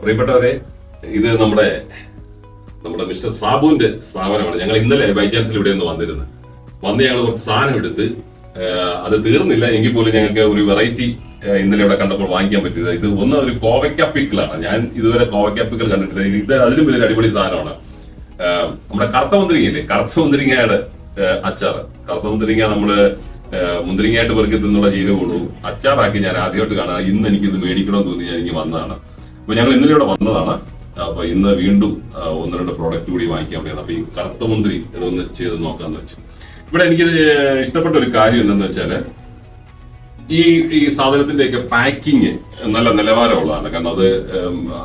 പ്രിയപ്പെട്ടവരെ, ഇത് നമ്മുടെ മിസ്റ്റർ സാബുവിന്റെ സ്ഥാപനമാണ്. ഞങ്ങൾ ഇന്നലെ ബൈ ചാൻസിൽ ഇവിടെ ഒന്ന് വന്ന് ഞങ്ങൾ കുറച്ച് സാധനം എടുത്ത് അത് തീർന്നില്ല എങ്കിൽ പോലും ഞങ്ങൾക്ക് ഒരു വെറൈറ്റി ഇന്നലെ ഇവിടെ കണ്ടപ്പോൾ വാങ്ങിക്കാൻ പറ്റിയത്. ഇത് ഒരു കോവയ്ക്ക പിക്കിളാണ്. ഞാൻ ഇതുവരെ കോവയ്ക്ക പിക്കിൾ കണ്ടിട്ടില്ല. ഇത് അതിലും വലിയൊരു അടിപൊളി സാധനമാണ്. നമ്മുടെ കറുത്ത മുന്തിരിങ്ങയില്ലേ, കറുത്ത മുന്തിരിങ്ങയുടെ അച്ചാറ്. കറുത്ത മുന്തിരിങ്ങ നമ്മള് മുന്തിരിങ്ങയായിട്ട് പെറുക്കി തിന്നുള്ള ശീലമുള്ളൂ. അച്ചാറാക്കി ഞാൻ ആദ്യമായിട്ട് കാണാം. ഇന്ന് എനിക്കിത് മേടിക്കണമെന്ന് തോന്നി ഞാൻ എനിക്ക് വന്നതാണ്. അപ്പൊ ഞങ്ങൾ ഇന്നലെ ഇവിടെ വന്നതാണ്. അപ്പൊ ഇന്ന് വീണ്ടും 1-2 പ്രോഡക്റ്റ് കൂടി വാങ്ങിക്കാൻ വേണ്ടിയാണ്. അപ്പൊ ഈ കറുത്ത മുന്തിരി ഇതൊന്ന് ചെയ്ത് നോക്കാന്ന് വെച്ചു. ഇവിടെ എനിക്ക് ഇഷ്ടപ്പെട്ട ഒരു കാര്യം എന്താന്ന് വെച്ചാല് ഈ സാധനത്തിന്റെയൊക്കെ പാക്കിങ് നല്ല നിലവാരമുള്ളതാണ്. കാരണം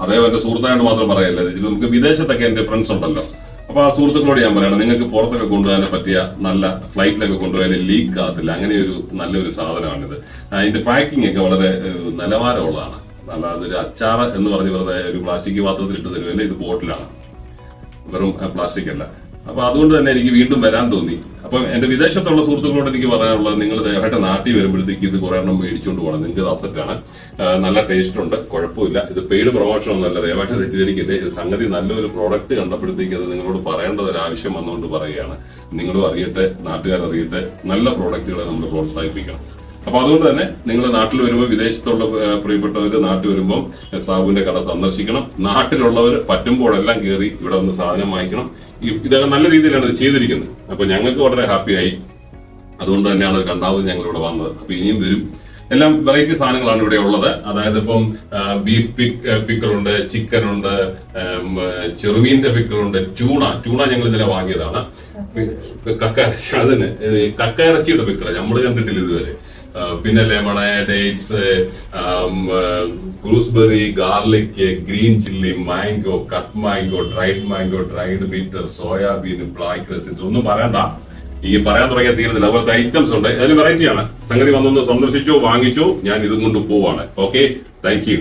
അതേപോലെ എന്റെ സുഹൃത്തായോണ്ട് മാത്രം പറയല്ല, ഇത് നമുക്ക് വിദേശത്തൊക്കെ എന്റെ ഫ്രണ്ട്സ് ഉണ്ടല്ലോ. അപ്പൊ ആ സുഹൃത്തുക്കളോട് ഞാൻ പറയണം, നിങ്ങൾക്ക് പുറത്തൊക്കെ കൊണ്ടുപോകാൻ പറ്റിയ നല്ല ഫ്ലൈറ്റിലൊക്കെ കൊണ്ടുപോയാൽ ലീക്ക് ആകത്തില്ല. അങ്ങനെ ഒരു നല്ലൊരു സാധനമാണിത്. അതിന്റെ പാക്കിംഗ് ഒക്കെ വളരെ നിലവാരമുള്ളതാണ്. അല്ലാതെ ഒരു അച്ചാറ് എന്ന് പറഞ്ഞ് വെറുതെ ഒരു പ്ലാസ്റ്റിക് പാത്രത്തിൽ ഇട്ട് തരുമല്ലേ, ഇത് ബോട്ടിലാണ്, വെറും പ്ലാസ്റ്റിക് അല്ല. അപ്പൊ അതുകൊണ്ട് തന്നെ എനിക്ക് വീണ്ടും വരാൻ തോന്നി. അപ്പൊ എന്റെ വിദേശത്തുള്ള സുഹൃത്തുക്കളോട് എനിക്ക് പറയാനുള്ളത്, നിങ്ങൾ ദയവായിട്ട് നാട്ടിൽ വരുമ്പോഴത്തേക്ക് ഇത് കുറെ എണ്ണം മേടിച്ചുകൊണ്ട് പോകണം. നിങ്ങൾക്ക് ഇത് അസറ്റാണ്, നല്ല ടേസ്റ്റ് ഉണ്ട്, കുഴപ്പമില്ല. ഇത് പെയ്ഡ് പ്രൊമോഷൻ ഒന്നുമല്ല, ദയവായിട്ട് തെറ്റിദ്ധരിക്കട്ടെ. ഇത് സംഗതി നല്ലൊരു പ്രോഡക്റ്റ് കണ്ടപ്പോഴത്തേക്ക് അത് നിങ്ങളോട് പറയേണ്ടത് ഒരു ആവശ്യം വന്നുകൊണ്ട് പറയുകയാണ്. നിങ്ങളും അറിയട്ടെ, നാട്ടുകാരറിയട്ടെ, നല്ല പ്രോഡക്റ്റുകളെ നമ്മൾ പ്രോത്സാഹിപ്പിക്കണം. അപ്പൊ അതുകൊണ്ട് തന്നെ നിങ്ങൾ നാട്ടിൽ വരുമ്പോൾ, വിദേശത്തുള്ള പ്രിയപ്പെട്ടവര് നാട്ടിൽ വരുമ്പോൾ സാബുവിന്റെ കട സന്ദർശിക്കണം. നാട്ടിലുള്ളവർ പറ്റുമ്പോഴെല്ലാം കയറി ഇവിടെ വന്ന് സാധനം വാങ്ങിക്കണം. ഇതൊക്കെ നല്ല രീതിയിലാണ് ഇത് ചെയ്തിരിക്കുന്നത്. അപ്പൊ ഞങ്ങൾക്ക് വളരെ ഹാപ്പിയായി. അതുകൊണ്ട് തന്നെയാണ് രണ്ടാമത് ഞങ്ങൾ ഇവിടെ വന്നത്. അപ്പൊ ഇനിയും വരും. എല്ലാം വെറൈറ്റി സാധനങ്ങളാണ് ഇവിടെ ഉള്ളത്. അതായത് ഇപ്പം ബീഫ് പിക്കിളുണ്ട്, ചിക്കൻ ഉണ്ട്, ചെറുമീന്റെ പിക്കിളുണ്ട്, ചൂണ ഞങ്ങൾ ഇന്നലെ വാങ്ങിയതാണ്. കക്കയിറച്ചിയുടെ പിക്കിള് നമ്മൾ കണ്ടിട്ടില്ല ഇതുവരെ. പിന്നെ lemon, dates, gooseberry, garlic, green chilli, mango, cut mango, dried bitter, soybean, black raisins, ഒന്നും പറയണ്ട. ഈ പറയാൻ തുടങ്ങിയ തീരുന്നില്ല. അതുപോലത്തെ ഐറ്റംസ് ഉണ്ട്. അതിന് വെറൈറ്റിയാണ്. സംഗതി വന്നൊന്ന് സന്ദർശിച്ചോ, വാങ്ങിച്ചോ. ഞാൻ ഇതും കൊണ്ട് പോവാണ്. Okay, thank you.